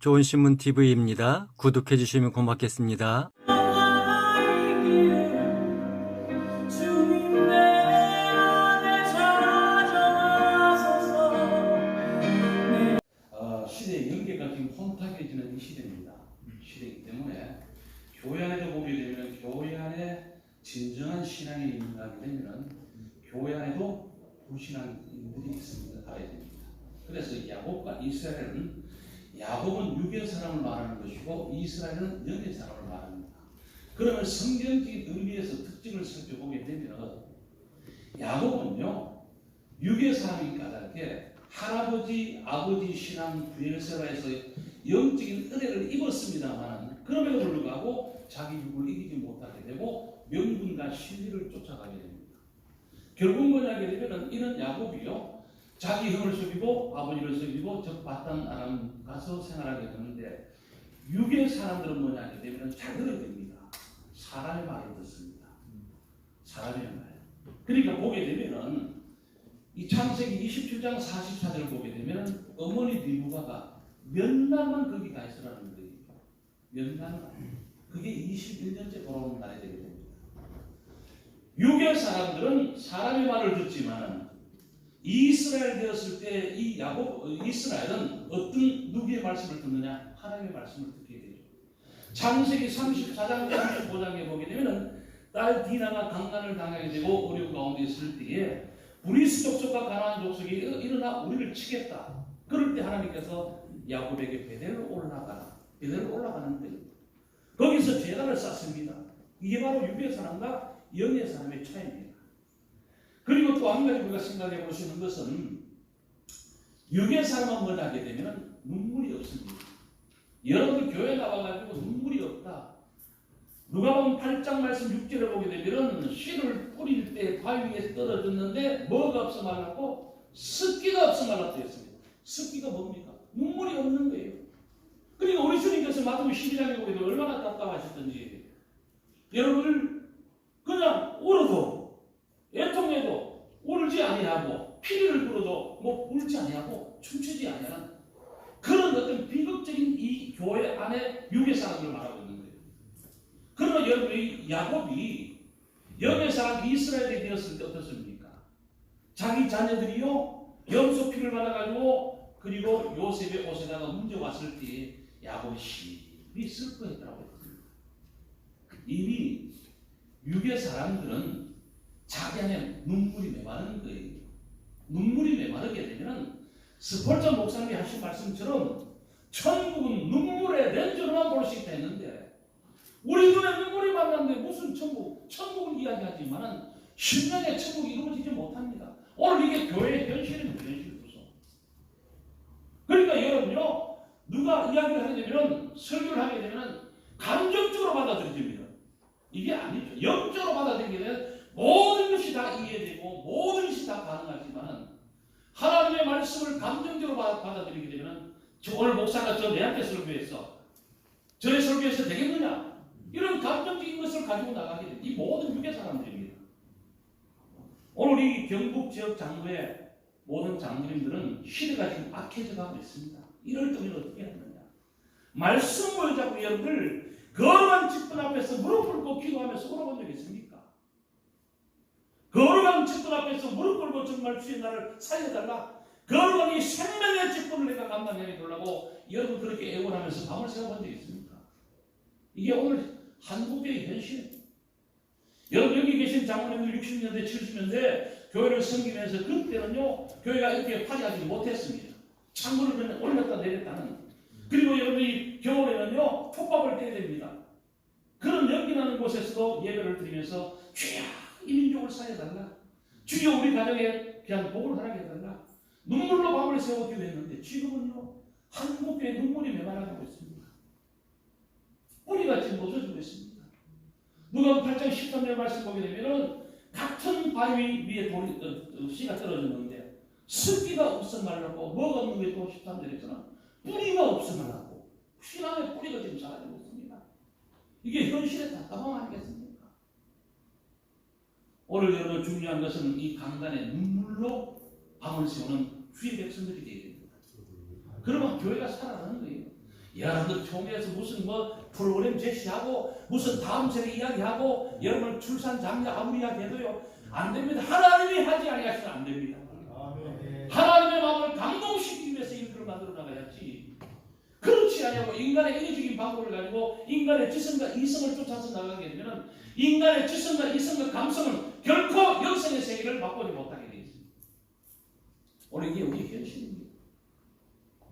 좋은 신문 TV입니다. 구독해 주시면 고맙겠습니다. 시대의 연계가 지금 혼탁해지는 이 시대입니다. 시대이기 때문에 교회 안에도 보게 되면 교회 안에 진정한 신앙이 있는가 되면 교회 안에도 불신앙인들이 있습니다. 봐야 됩니다. 그래서 야곱과 이스라엘은 야곱은 육의 사람을 말하는 것이고 이스라엘은 영의 사람을 말합니다. 그러면 성경적인 의미에서 특징을 살펴보게 되면 야곱은요 육의 사람이 까닭에 할아버지, 아버지 신앙 부엘세라에서 영적인 은혜를 입었습니다만 그럼에도 불구하고 자기 육을 이기지 못하게 되고 명분과 진리를 쫓아가게 됩니다. 결국 뭐냐게 되면 이런 야곱이요 자기 형을 속이고 아버지를 속이고 저 바단 아람 가서 생활하게 되는데 육의 사람들은 뭐냐게 되면 잘 들어야 됩니다. 사람의 말을 듣습니다. 사람의 말. 그러니까 보게 되면은 이 창세기 27장 44절을 보게 되면 어머니 리브가가 몇날만 거기 가 있으라는 거예요. 몇날만. 그게 21년째 돌아오는 날이 되게 됩니다. 육의 사람들은 사람의 말을 듣지만 이스라엘 되었을 때 이 이스라엘은 어떤 누구의 말씀을 듣느냐? 하나님의 말씀을 듣게 되죠. 창세기 34장 35장에 보게 되면 딸 디나가 강간을 당하게 되고 어려운 가운데 있을 때에 브리스 족속과 가나안 족속이 일어나 우리를 치겠다. 그럴 때 하나님께서 야곱에게 베델로 올라가라. 베델로 올라가는데 거기서 제단을 쌓습니다. 이게 바로 육의 사람과 영의 사람의 차이입니다. 그리고 또 한 가지 우리가 생각해 보시는 것은 육의 사람은 뭘 하게 되면 눈물이 없습니다. 여러분들 교회 나와가지고 눈물이 없다. 누가복음 8장 말씀 6절에 보게 되면 씨를 뿌릴 때 바위에 떨어졌는데 뭐가 없어 말랐고 습기가 없어 말랐다 했습니다. 습기가 뭡니까? 눈물이 없는 거예요. 그러니까 우리 주님께서 마태복음 12장에 보게 되면 얼마나 답답하셨던지 여러분을 그냥 울어도 애통해도 울지 아니하고 피리를 불어도 울지 아니하고 춤추지 아니하는 그런 어떤 비극적인 이 교회 안에 육의 사람들을 말하고 있는 거예요. 그러면 여러분이 야곱이 영의 사람 이스라엘이 되었을 때 어떻습니까? 자기 자녀들이요 염소 피를 받아가지고 그리고 요셉의 옷에다가 문제 왔을 때 야곱이 심히 슬퍼했더라고요. 이미 육의 사람들은 자기 안에 눈물이 메마른 거예요. 눈물이 메마르게 되면 스폴전 목사님이 하신 말씀처럼 천국은 눈물의 렌즈로만 볼 수 있다 했는데 우리 눈에 눈물이 많았는데 무슨 천국? 천국을 이야기하지만 신명의 천국이 이루어지지 못합니다. 오늘 이게 교회의 현실입니다. 현실로서. 그러니까 여러분요 누가 이야기를 하게 되면 설교를 하게 되면 감정적으로 받아들여집니다. 이게 아니죠. 영적으로 받아들이게 되면 모든 것이 다 이해되고 모든 것이 다 가능하지만 하나님의 말씀을 감정적으로 받아들이게 되면 오늘 목사가 내한테 설교했어. 저의 설교에서 되겠느냐? 이런 감정적인 것을 가지고 나가게 됩니다. 이 모든 육의 사람들입니다. 오늘 이 경북 지역 장로의 모든 장로님들은 시대가 지금 악해져 가고 있습니다. 이럴 때 우리는 어떻게 하느냐? 말씀을 잡고 여러분들 거룩한 직분 앞에서 무릎 꿇고 기도하면서 울어본 적 있습니까? 거룩한 직분 앞에서 무릎 꿇고 정말 주의 나를 살려달라. 거룩한 이 생명의 직분을 내가 감당해 보려고 여러분 그렇게 애원하면서 밤을 새워본 적 있습니까? 이게 오늘 한국의 현실입니다. 여러분 여기 계신 장로님들 60년대 70년대 교회를 섬기면서 그때는요 교회가 이렇게 화려하지 못했습니다. 창문을 그냥 올렸다 내렸다는. 그리고 여러분이 겨울에는요 톱밥을 떼야 됩니다. 그런 연기나는 곳에서도 예배를 드리면서 주여 이 민족을 살려달라. 주여 우리 가정에 그냥 복을 허락해 달라. 눈물로 밤을 새워 기도했는데 지금은요 한국교회 눈물이 메말라가고 있습니다. 뿌리가 지금 없어지고 있습니다. 누가 8장 13절 말씀 보게 되면은 같은 바위 위에 씨가 떨어졌는데 습기가 없어 말랐고 뭐가 없는 게 또 13절에서는 뿌리가 없어 말랐고 신앙의 뿌리가 지금 사라지고 있습니다. 이게 현실의 답답함 아니겠습니까? 오늘 여러분 중요한 것은 이 강단의 눈물로 밤을 새우는 주의 백성들이 되어야 됩니다. 그러면 교회가 살아나는 거예요. 여러분들 총회에서 무슨 뭐 프로그램 제시하고 무슨 다음 세대 이야기하고 여러분 출산 장려 아무리 이야기해도요 안 됩니다. 하나님이 하지 아니하시면 안 됩니다. 하나님의 마음을 감동시키기 위해서 일들을 만들어 나가야지. 그렇지 않냐고 인간의 인위적인 방법을 가지고 인간의 지성과 이성을 쫓아서 나가게 되면 인간의 지성과 이성과 감성은 결코 영성의 세계를 맛보지 못하게 되어 있습니다. 오늘 이게 우리 현실입니다.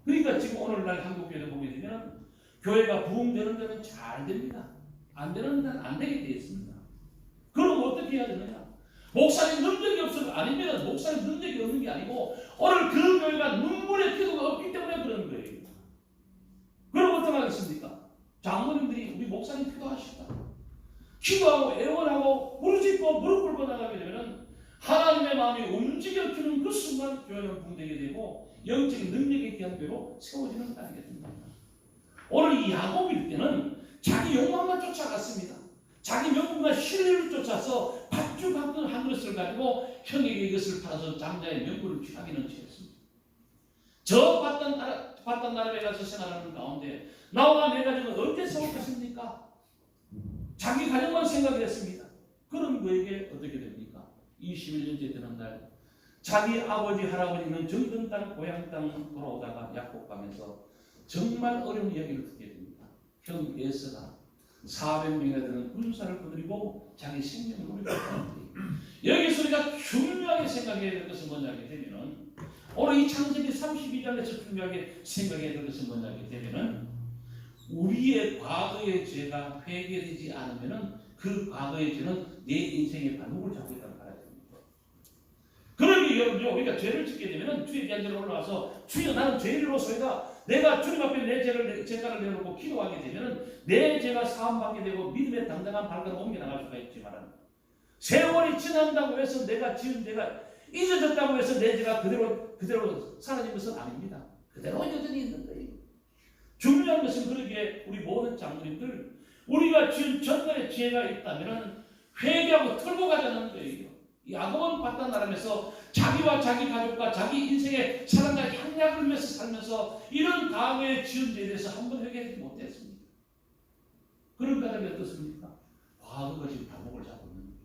그러니까 지금 오늘날 한국교회를 보게 되면 교회가 부흥되는 데는 잘 됩니다. 안 되는 데는 안 되게 되어 있습니다. 그럼 어떻게 해야 되느냐? 목사님 능력이 없어도 아닙니다. 목사님 능력이 없는 게 아니고 오늘 그 교회가 눈물의 기도가 없기 때문에 그런 거예요. 그럼 어떻게 하겠습니까? 장로님들이 우리 목사님 기도하시다. 기도하고 애원하고 부르짖고 무릎 꿇고 나가게 되면 하나님의 마음이 움직여주는 그 순간 교회는 부흥되게 되고 영적인 능력에 대한 교회로 세워지는 거 아니겠습니까? 오늘 이 야곱일 때는 자기 욕망만 쫓아갔습니다. 자기 명분과 신뢰를 쫓아서 팥죽 한 그릇을 가지고 형에게 이것을 팔아서 장자의 명분을 취하기는 취했습니다. 저 바단 나라에 가서 생활하는 가운데 나와 내 가정은 어떻게 세웠겠습니까? 자기 가정만 생각을 했습니다. 그럼 그에게 어떻게 됩니까? 21년째 되는 날 자기 아버지 할아버지는 정든 땅 고향 땅 돌아오다가 약국 가면서 정말 어려운 이야기를 듣게 됩니다. 형 에서가 400명이나 되는 군사를 거느리고 자기 생명을 노리고 여기서 우리가 중요하게 생각해야 될 것은 뭐냐게 되면은 오늘 이 창세기 32장에서 중요하게 생각해야 될 것은 뭐냐게 되면은 우리의 과거의 죄가 회개되지 않으면은 그 과거의 죄는 내 인생의 발목을 잡고 있다는 걸 알아야 됩니다. 그러기 여러분요 우리가 죄를 짓게 되면은 주의 견제로 올라와서 주여 나는 죄인으로서이다. 내가 주님 앞에 내 죄가를 내놓고 기도하게 되면은 내 죄가 사함받게 되고 믿음의 당당한 발걸음을 옮겨 나갈 수가 있지만 세월이 지난다고 해서 내가 지은 죄가 잊어졌다고 해서 내 죄가 그대로 사라진 것은 아닙니다. 그대로 여전히 있는 거예요. 중요한 것은 그러기에 우리 모든 장로님들 우리가 지은 전날의 죄가 있다면 회개하고 털고 가자는 거예요. 야곱은 바단 나라에서 자기와 자기 가족과 자기 인생의 사랑과 향약을 위해서 살면서 이런 과거의 지은 죄에 대해서 한 번 회개하지 못했습니다. 그런 까닭이 어떻습니까? 과거가 지금 발목을 잡고 있는 거예요.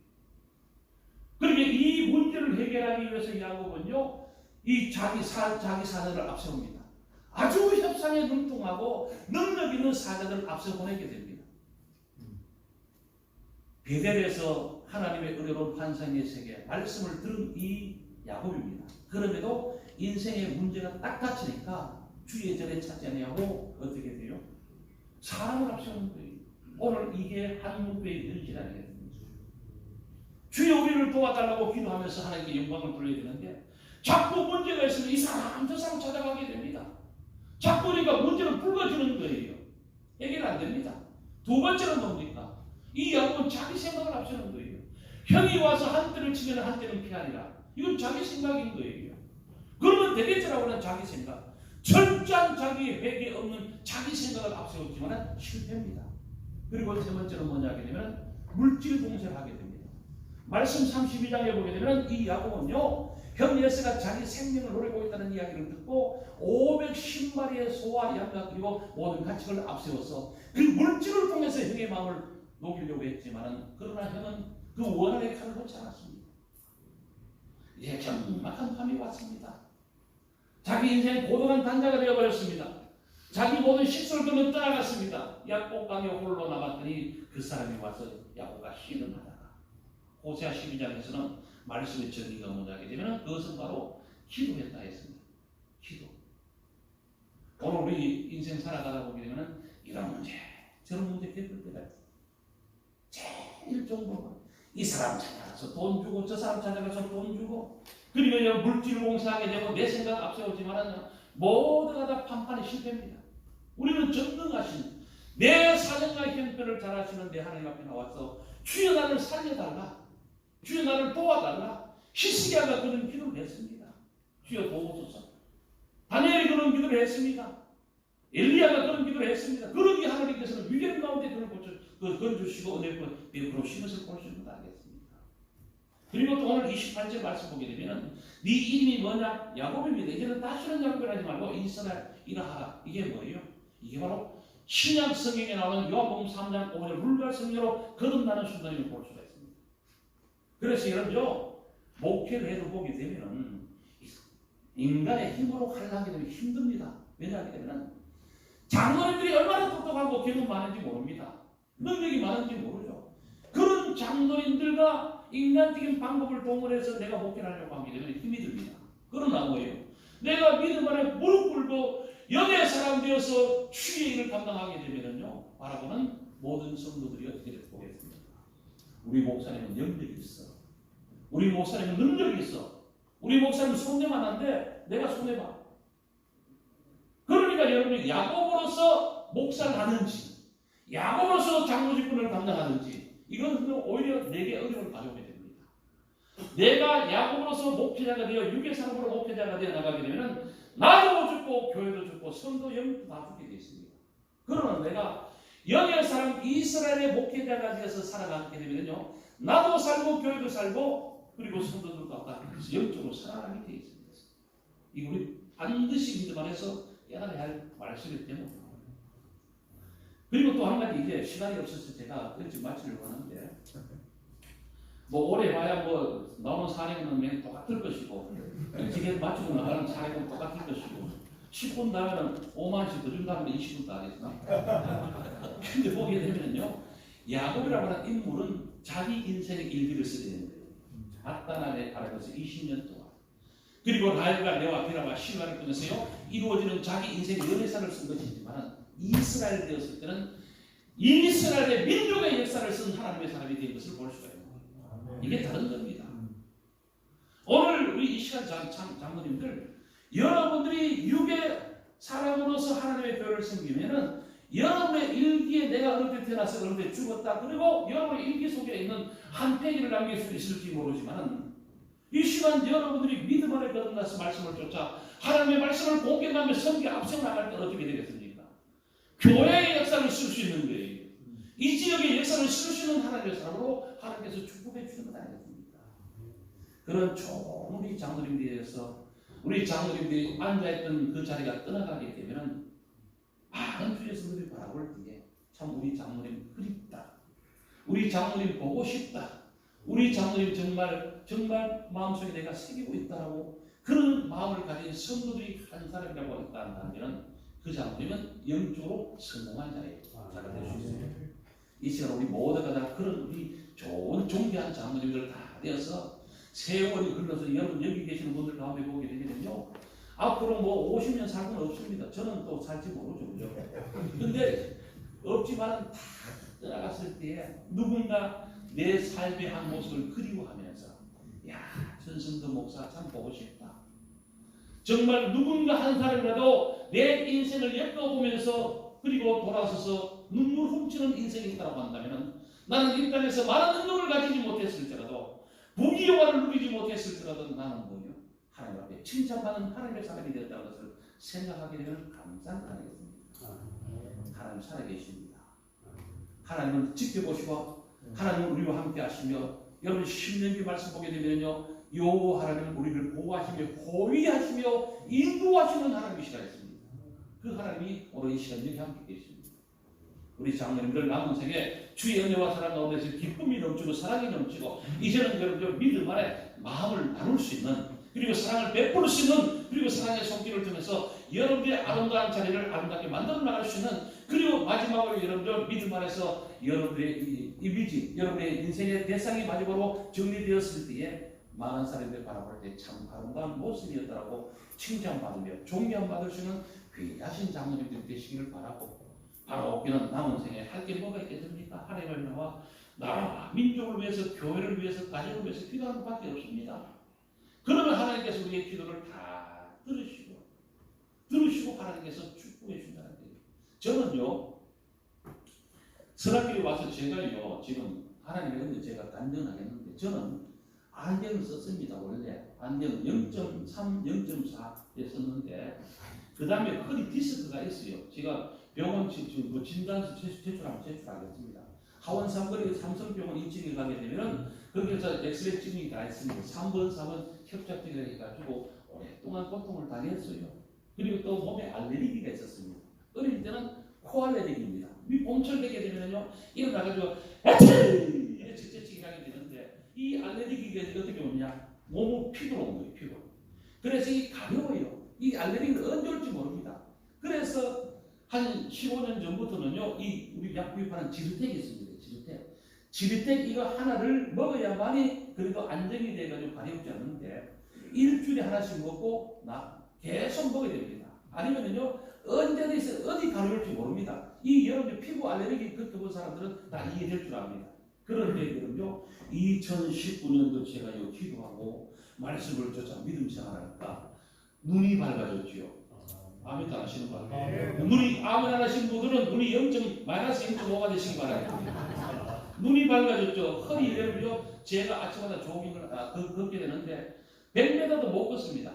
그러니까 이 문제를 해결하기 위해서 야곱은요 이 자기 사자를 앞세웁니다. 아주 협상에 능통하고 능력 있는 사자들을 앞서 보내게 됩니다. 베델에서 하나님의 의로운 환상의 세계 말씀을 들은 이 야곱입니다. 그럼에도 인생의 문제가 딱 닥치니까 주의 전에 찾지 아니하고 어떻게 돼요? 사람을 앞세우는 거예요. 오늘 이게 한국교회의 현실 아니겠습니까? 주여 우리를 도와달라고 기도하면서 하나님께 영광을 돌려야 되는데 자꾸 문제가 있으면 이 사람 저 사람 찾아가게 됩니다. 자꾸 우리가 문제를 불거지는 거예요. 해결 안 됩니다. 두 번째는 뭡니까? 이 야곱은 자기 생각을 앞세우는 거예요. 형이 와서 한 대를 치면 한 대는 피하리라. 이건 자기 생각인 거예요. 그러면 되겠지라고 하는 자기 생각. 철저한 자기 회개 없는 자기 생각을 앞세웠지만 실패입니다. 그리고 세 번째는 뭐냐 하게 되면 물질 봉쇄를 하게 됩니다. 말씀 32장에 보게 되면 이 야곱은요 형 예스가 자기 생명을 노리고 있다는 이야기를 듣고 510마리의 소와 양과 그리고 모든 가축을 앞세워서 그 물질을 통해서 형의 마음을 녹이려고 했지만 그러나 형은 그 원한의 칼을 놓지 않았습니다. 이제 경막한 밤이 왔습니다. 자기 인생 고독한 단자가 되어버렸습니다. 자기 모든 식솔들은 떠나갔습니다. 야곱강에 홀로 남았더니 그 사람이 와서 야곱과 씨름을 하다가 호세아 12장에서는 말씀의 정의가 뭐냐게 되면 그것은 바로 기도했다 했습니다. 기도. 오늘 우리 인생 살아가다 보게 되면 이런 문제 저런 문제 겪을 때가 제일 좋은 거 이 사람 찾아가서 돈 주고 저 사람 찾아가서 돈 주고 그리고 물질 봉사하게 되고 내 생각 앞세우지만 모두가 다 판판이 실패입니다. 우리는 전능하신 내 사정과 형편을 잘 아시는 내 하나님 앞에 나와서 주여 나를 살려달라. 주여 나를 도와달라. 히스기야가 그런 기도를 했습니다. 주여 도우소서. 다니엘이 그런 기도를 했습니다. 엘리야가 그런 기도를 했습니다. 그러기 하나님께서는 위기의 가운데 그를 건주시고 은혜로 베풀으신 것을 보시는 것 아니겠습니까? 그리고 또 오늘 28절 말씀 보게 되면 네 이름이 뭐냐? 야곱입니다. 이제는 다시는 야곱을 하지 말고 이스라엘이라 하라. 이게 뭐예요? 이게 바로 신약 성경에 나오는 요한복음 3장 5절 물과 성령으로 거듭나는 순간임을 볼 수가 있습니다. 그래서 여러분요, 목회를 해도 보게 되면은 인간의 힘으로 하려고 되면 힘듭니다. 왜냐하면 장로님들이 얼마나 똑똑하고 경험 많은지 모릅니다. 능력이 많은지 모르죠. 그런 장로님들과 인간적인 방법을 동원해서 내가 목회를 하려고 하게 되면 힘이 듭니다. 그러나 뭐예요? 내가 믿음 안에 무릎 꿇고 영의 사람 되어서 주의 일을 감당하게 되면요, 바라보는 모든 성도들이 어떻게 보겠습니까? 우리 목사님은 영역이 있어. 우리 목사님은 능력이 있어. 우리 목사님은 손해만 한데 내가 손해봐. 그러니까 여러분이 야곱으로서 목사를 하는지, 야곱으로서 장로 직분을 감당하는지, 이건 오히려 내게 어려움을 가져오게 됩니다. 내가 야곱으로서 목회자가 되어 육의 사람으로 목회자가 되어 나가게 되면 나도 죽고 교회도 죽고 성도 영도 다 죽게 되어 있습니다. 그러나 내가 영의 사람 이스라엘의 목회자가 되어서 살아가게 되면요, 나도 살고 교회도 살고 그리고 성도들도 다 영적으로 살아가게 되어 있습니다. 이 우리 반드시 믿음 안에서 깨달아야 할 말씀이기 때문에. 그리고 또 한 가지, 이제 시간이 없어서 제가 일찍 마치려고 하는데, 뭐 오래 봐야 뭐 나오는 사례는 매일 똑같을 것이고, 지금 마치고 나가는 사례는 똑같을 것이고, 10분 나가면 5만원씩 더 준다면 20분도 하겠나? 근데 보게 되면요, 야곱이라고 하는 인물은 자기 인생의 일기를 쓰게 되는 거예요. 아따나에 바라면서 20년 동안. 그리고 라헬과 레와 비라와 실과를 통해서요, 이루어지는 자기 인생의 연애사를 쓴 것이지만, 이스라엘 되었을 때는 이스라엘의 민족의 역사를 쓴 하나님의 사람이 된 것을 볼 수가 있습니다. 이게 다른 겁니다. 오늘 우리 이 시간 장로님들, 여러분들이 육의 사람으로서 하나님의 교회를 섬기면은 여러분의 일기에 내가 어느 때 태어나서 어느 때 죽었다, 그리고 여러분의 일기 속에 있는 한 페이지를 남길 수 있을지 모르지만, 이 시간 여러분들이 믿음 안에 거듭나서 말씀을 쫓아 하나님의 말씀을 공격하며 섬기 앞서 나갈 때 어떻게 되겠습니까? 교회의 역사를 쓸 수 있는 거예요. 이 지역의 역사를 쓸 수 있는 하나님의 사람으로 하나님께서 축복해 주시는 것 아니겠습니까? 그런 좋은 우리 장로님들에 대해서 우리 장로님들이 앉아있던 그 자리가 떠나가게 되면 많은 주의 성도들이 바라볼 때에 참 우리 장로님 그립다, 우리 장로님 보고 싶다, 우리 장로님 정말 마음속에 내가 새기고 있다라고 그런 마음을 가진 성도들이 한 사람이라고 있다면 그 장로님은 영적으로 성공한 자가 될 수 있습니다. 이 시간 우리 모두가 다 그런 우리 좋은 존귀한 장로님들 다 되어서 세월이 흘러서 여러분 여기 계시는 분들 가운데 보게 되면요, 앞으로 뭐 50년 살 건 없습니다. 저는 또 살지 모르죠, 그죠? 근데 없지만 다 떠나갔을 때에 누군가 내 삶의 한 모습을 그리워하면서, 야, 전성도 목사 참 보고 싶다. 정말 누군가 한 사람이라도 내 인생을 엮어보면서 그리고 돌아서서 눈물 훔치는 인생이 있다고 한다면, 나는 이 땅에서 많은 능력을 가지지 못했을지라도, 부귀영화를 누리지 못했을지라도 나는 뭐요? 하나님 앞에 칭찬받는 하나님의 사람이 되었다는 것을 생각하게 되면 감사한 하나님입니다. 하나님 살아계십니다. 하나님은 지켜보시고 하나님은 우리와 함께 하시며, 여러분 신명기 말씀 보게 되면요, 요 하나님은 우리를 보호하시며 호위하시며 인도하시는 하나님이시라 했습니다. 그 하나님이 오늘 이 시간 여기 함께 계십니다. 우리 장로님들 남은 생에 주의 은혜와 사랑 가운데서 기쁨이 넘치고 사랑이 넘치고, 이제는 여러분들 믿음 안에 마음을 나눌 수 있는, 그리고 사랑을 베풀 수 있는, 그리고 사랑의 손길을 통해서 여러분들의 아름다운 자리를 아름답게 만들어 나갈 수 있는, 그리고 마지막으로 여러분들 믿음 안에서 여러분들의 이 이미지, 여러분의 인생의 대상이 마지막으로 정리되었을 때에 많은 사람들이 바라볼 때 참 아름다운 모습이었다라고 칭찬받으며 존경받을 수 있는 귀하신 장로님들이 되시기를 바라고, 바라옵기는 남은 생에 할 게 뭐가 있겠습니까? 하나님을 위하여 나라와 민족을 위해서, 교회를 위해서, 가정을 위해서 기도하는 것밖에 없습니다. 그러면 하나님께서 우리의 기도를 다 들으시고 하나님께서 축복해 준다는 거예요. 저는요, 설학교에 와서 제가요, 지금 하나님의 은혜 제가 간증하겠는데, 저는 안경을 썼습니다. 원래 안경 0.3, 0.4에 썼는데, 그 다음에 허리 디스크가 있어요. 제가 병원 지금 진단서 제출하겠습니다. 하원 삼거리 삼성병원 2층에 가게 되면은 거기서 엑스레이 찍는 게 다 있습니다. 3번, 4번 협착증이 해가지고 오랫동안 고통을 당했어요. 그리고 또 몸에 알레르기가 있었습니다. 어릴 때는 코알레르기입니다. 봄철 되게 되면요 일어나가지고 에치 이래 찌찌찌 하게 되는데 이 알레르기가 어떻게 오냐 몸 피부로 온 거예요. 피부. 그래서 이 가벼워요. 이 알레르기는 언제 올지 모릅니다. 그래서 한 15년 전부터는요 이 우리 약 구입하는 지르텍이 있습니다. 지르텍 이거 하나를 먹어야만이 그래도 안정이 돼가지고 발이 없지 않는데 일주일에 하나씩 먹고 계속 먹어야 됩니다. 아니면은요 언제든지 어디 가려울지 모릅니다. 이 여러분들 피부 알레르기 그렇게 본 사람들은 다 이해될 줄 압니다. 그런데 그럼요 2019년도 제가 요 기도하고 말씀을 쫓아 믿음 생활하니까 눈이 밝아졌지요. 아멘 안 하시는 거 같아요. 눈이 아멘 안 하시는 분들은 눈이 0.-0.5가 되시기 바랍니다. 눈이 밝아졌죠. 허리 이래로요 제가 아침마다 조깅을 걷게 되는데 100m도 못 걷습니다.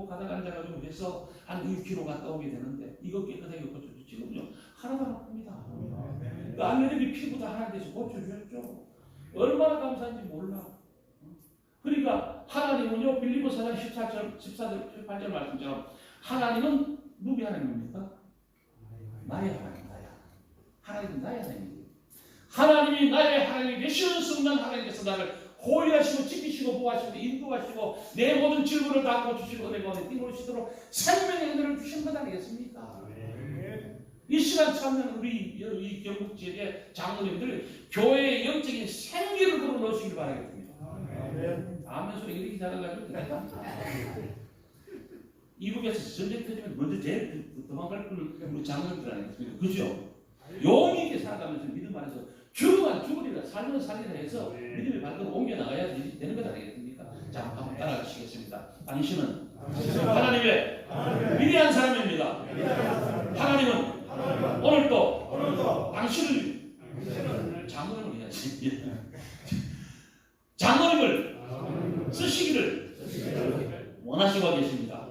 가다가 앉아가지고 해서 한 1km 갔다 오게 되는데 이거 깨끗하게 고쳐주죠. 지금요 하나도 안 아픕니다. 그 알레르기 피부 다 하나 돼서 고쳐주셨죠. 얼마나 감사한지 몰라. 그러니까 하나님은요 빌립보 4장 14절 말씀처럼 하나님은 누구의 하나님입니까? 나의 하나님, 하나님은 나의 하나님입니다. 하나님이 나의 하나님이 되시는 순간 하나님께서 나를 호위하시고 지키시고 보호하시고 인도하시고 내 모든 질문을 다 고치시고 은혜 가운데 띄우시도록 생명의 은혜를 주신 것 아니겠습니까? 이 시간 참여는 우리 이 경북 지역의 장로님들 교회의 영적인 생기를 불어 넣으시길 바라겠습니다. 아멘 소리 이렇게 잘하려고 이북에서 전쟁 터지면 먼저 제일 도망갈 우리 장로님들 아니겠습니까? 그죠? 용기 있게 살아가면서 믿음 안에서 죽으리라 살면 살리라 해서 믿음의 발걸음 옮겨 나가야 되는 것 아니겠습니까? 자, 한번 따라가시겠습니다. 당신은 하나님의 위대한 사람입니다. 하나님은 오늘도 당신을 장로님을 해야지. 장로님을 쓰시기를 원하시고 계십니다.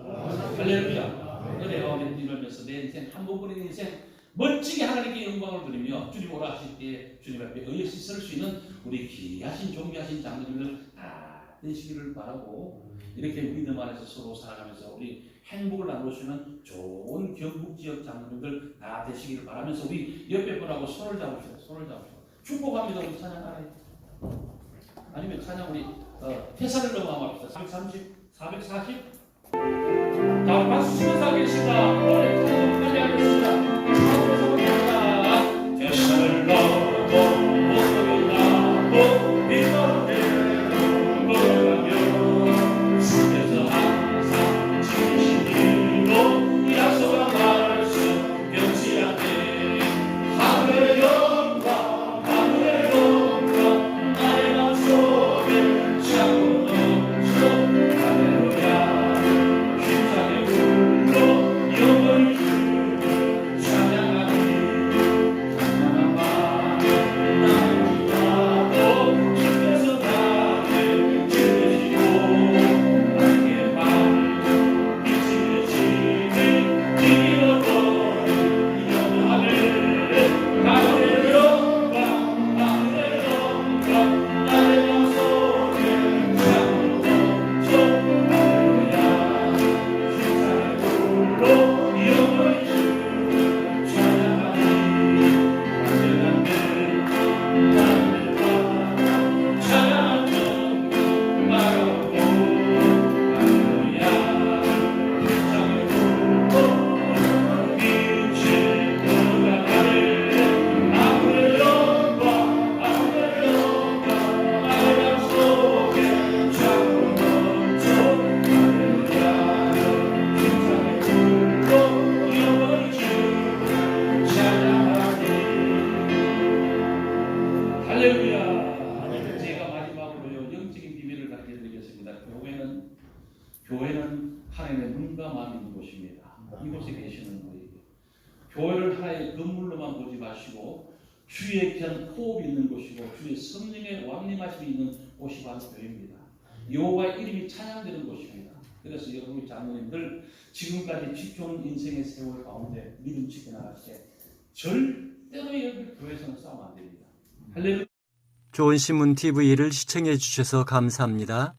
할렐루야. 은혜 가운데 뛰면서 내 인생 한 번뿐인 인생 멋지게 하나님께 영광을 드리며 주님 오라 하실 때 주님 앞에 의에 설 수 있는 우리 귀하신 존귀하신 장로님들 다 되시기를 바라고 이렇게 믿음 안에서 서로 살아가면서 우리 행복을 나누시는 좋은 경북 지역 장로님들 다 되시기를 바라면서 우리 옆에 분하고 손을 잡읍시다. 축복합니다. 우리 찬양하라. 아니면 찬양 우리 회사를 넘어갑시다. 430, 440. 자, 박수 치면서 하겠습니다. 오늘 찬양 하겠습니다. 회사를 넘어 모습을 나고 믿어내 걸어가며 주께서 항상 지키시고 약속한 말씀 변치 않게 하늘의 영광 나의 마음속에 차고 넘쳐 할렐루야 힘차게 불러 영원히 주를 찬양하니 할렐루야. 제가 마지막으로요 영적인 비밀을 가르쳐 드리겠습니다. 교회는 하나님의 눈과 마음이 있는 곳입니다. 이곳에 계시는 분에게 교회를 하나의 건물로만 보지 마시고 주의 귀한 호흡이 있는 곳이고 주의 성령의 왕림하심이 있는 곳이 바로 교회입니다. 여호와의 이름이 찬양되는 곳입니다. 그래서 여러분 장로님들 지금까지 지켜온 인생의 세월 가운데 믿음 지켜나갈 때 절대로 여기 교회에서는 싸우면 안 됩니다. 할렐루야. 좋은 신문 TV를 시청해 주셔서 감사합니다.